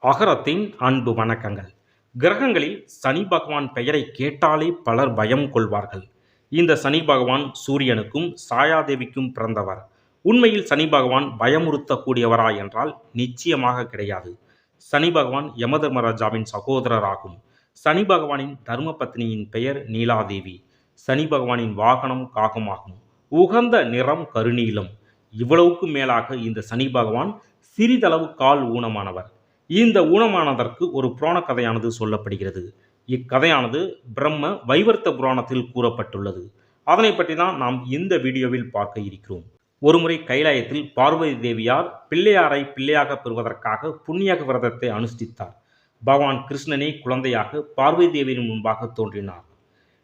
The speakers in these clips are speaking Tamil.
அகரத்தின் அன்பு வணக்கங்கள். கிரகங்களில் சனி பகவான் பெயரை கேட்டாலே பலர் பயம் கொள்வார்கள். இந்த சனி பகவான் சூரியனுக்கும் சாயாதேவிக்கும் பிறந்தவர். உண்மையில் சனி பகவான் பயமுறுத்தக்கூடியவரா என்றால் நிச்சயமாக கிடையாது. சனி பகவான் யமதர்மராஜாவின் சகோதரராகும். சனி பகவானின் தர்மபத்னியின் பெயர் நீலாதேவி. சனி பகவானின் வாகனம் காகமாகும். உகந்த நிறம் கருநீலம். இவ்வளவுக்கு மேலாக இந்த சனி பகவான் சிறிதளவு கால் ஊனமானவர். இந்த ஊனமானதற்கு ஒரு புராண கதையானது சொல்லப்படுகிறது. இக்கதையானது பிரம்ம வைவர்த்த புராணத்தில் கூறப்பட்டுள்ளது. அதனை பற்றி தான் நாம் இந்த வீடியோவில் பார்க்க இருக்கிறோம். ஒருமுறை கைலாயத்தில் பார்வதி தேவியார் பிள்ளையாரை பிள்ளையாக பெறுவதற்காக புண்ணியக விரதத்தை அனுஷ்டித்தார். பகவான் கிருஷ்ணனே குழந்தையாக பார்வதி தேவியின் முன்பாக தோன்றினார்.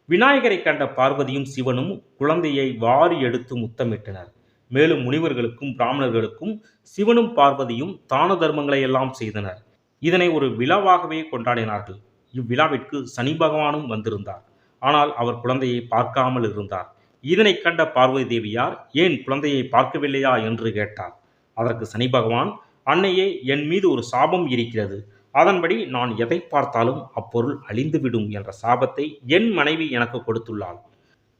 விநாயகரை கண்ட பார்வதியும் சிவனும் குழந்தையை வாரி எடுத்து முத்தமிட்டனர். மேலும் முனிவர்களுக்கும் பிராமணர்களுக்கும் சிவனும் பார்வதியும் தான தர்மங்களை எல்லாம் செய்தனர். இதனை ஒரு விழாவாகவே கொண்டாடினார்கள். இவ்விழாவிற்கு சனி பகவானும் வந்திருந்தார். ஆனால் அவர் குழந்தையை பார்க்காமல் இருந்தார். இதனை கண்ட பார்வதி தேவியார் ஏன் குழந்தையை பார்க்கவில்லையா என்று கேட்டார். அதற்கு சனி பகவான், அன்னையே, என் மீது ஒரு சாபம் இருக்கிறது. அதன்படி நான் எதை பார்த்தாலும் அப்பொருள் அழிந்துவிடும் என்ற சாபத்தை என் மனைவி எனக்கு கொடுத்துள்ளாள்.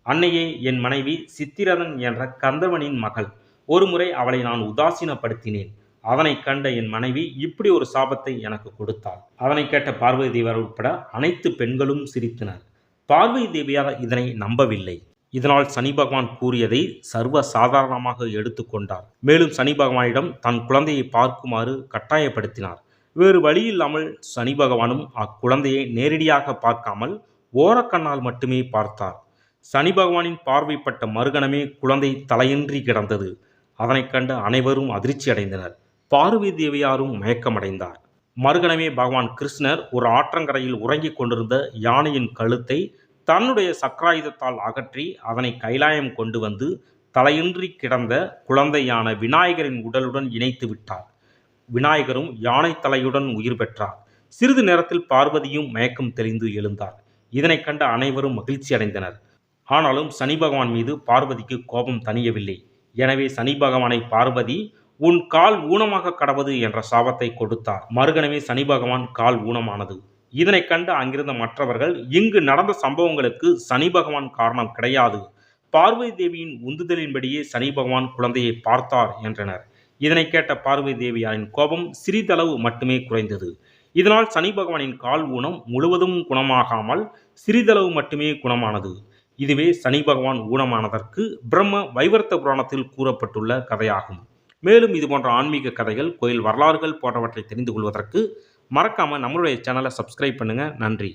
அன்னையே, என் மனைவி சித்திரதன் என்ற கந்தவனின் மகள். ஒருமுறை அவளை நான் உதாசீனப்படுத்தினேன். அதனை கண்ட என் மனைவி இப்படி ஒரு சாபத்தை எனக்கு கொடுத்தாள். அதனை கேட்ட பார்வதி தேவியார் உட்பட அனைத்து பெண்களும் சிரித்தனர். பார்வதி தேவியார் இதனை நம்பவில்லை. இதனால் சனி பகவான் கூறியதை சர்வ சாதாரணமாக எடுத்துக்கொண்டார். மேலும் சனி பகவானிடம் தன் குழந்தையை பார்க்குமாறு கட்டாயப்படுத்தினார். வேறு வழியில்லாமல் சனி பகவானும் அக்குழந்தையை நேரடியாக பார்க்காமல் ஓரக்கண்ணால் மட்டுமே பார்த்தார். சனி பகவானின் பார்வைப்பட்ட மறுகணமே குழந்தை தலையின்றி கிடந்தது. அதனை கண்டு அனைவரும் அதிர்ச்சி அடைந்தனர். பார்வதி தேவியாரும் மயக்கமடைந்தார். மறுகணமே பகவான் கிருஷ்ணர் ஒரு ஆற்றங்கரையில் உறங்கிக் கொண்டிருந்த யானையின் கழுத்தை தன்னுடைய சக்கராயுதத்தால் அகற்றி அதனை கைலாயம் கொண்டு வந்து தலையின்றி கிடந்த குழந்தையான விநாயகரின் உடலுடன் இணைத்து விட்டார். விநாயகரும் யானை தலையுடன் உயிர் பெற்றார். சிறிது நேரத்தில் பார்வதியும் மயக்கம் தெளிந்து எழுந்தார். இதனை கண்ட அனைவரும் மகிழ்ச்சி அடைந்தனர். ஆனாலும் சனி பகவான் மீது பார்வதிக்கு கோபம் தணியவில்லை. எனவே சனி பகவானை பார்வதி, உன் கால் ஊனமாக கடவது என்ற சாபத்தை கொடுத்தார். மறுகணமே சனி பகவான் கால் ஊனமானது. இதனை கண்டு அங்கிருந்த மற்றவர்கள், இங்கு நடந்த சம்பவங்களுக்கு சனி பகவான் காரணம் கிடையாது, பார்வதி தேவியின் உந்துதலின்படியே சனி பகவான் குழந்தையை பார்த்தார் என்றனர். இதனை கேட்ட பார்வதி தேவியாரின் கோபம் சிறிதளவு மட்டுமே குறைந்தது. இதனால் சனி பகவானின் கால் ஊனம் முழுவதும் குணமாகாமல் சிறிதளவு மட்டுமே குணமானது. இதுவே சனி பகவான் ஊனமானதற்கு பிரம்ம வைவர்த்த புராணத்தில் கூறப்பட்டுள்ள கதையாகும். மேலும் இதுபோன்ற ஆன்மீக கதைகள், கோயில் வரலாறுகள் போன்றவற்றை தெரிந்து கொள்வதற்கு மறக்காமல் நம்மளுடைய சேனலை சப்ஸ்கிரைப் பண்ணுங்கள். நன்றி.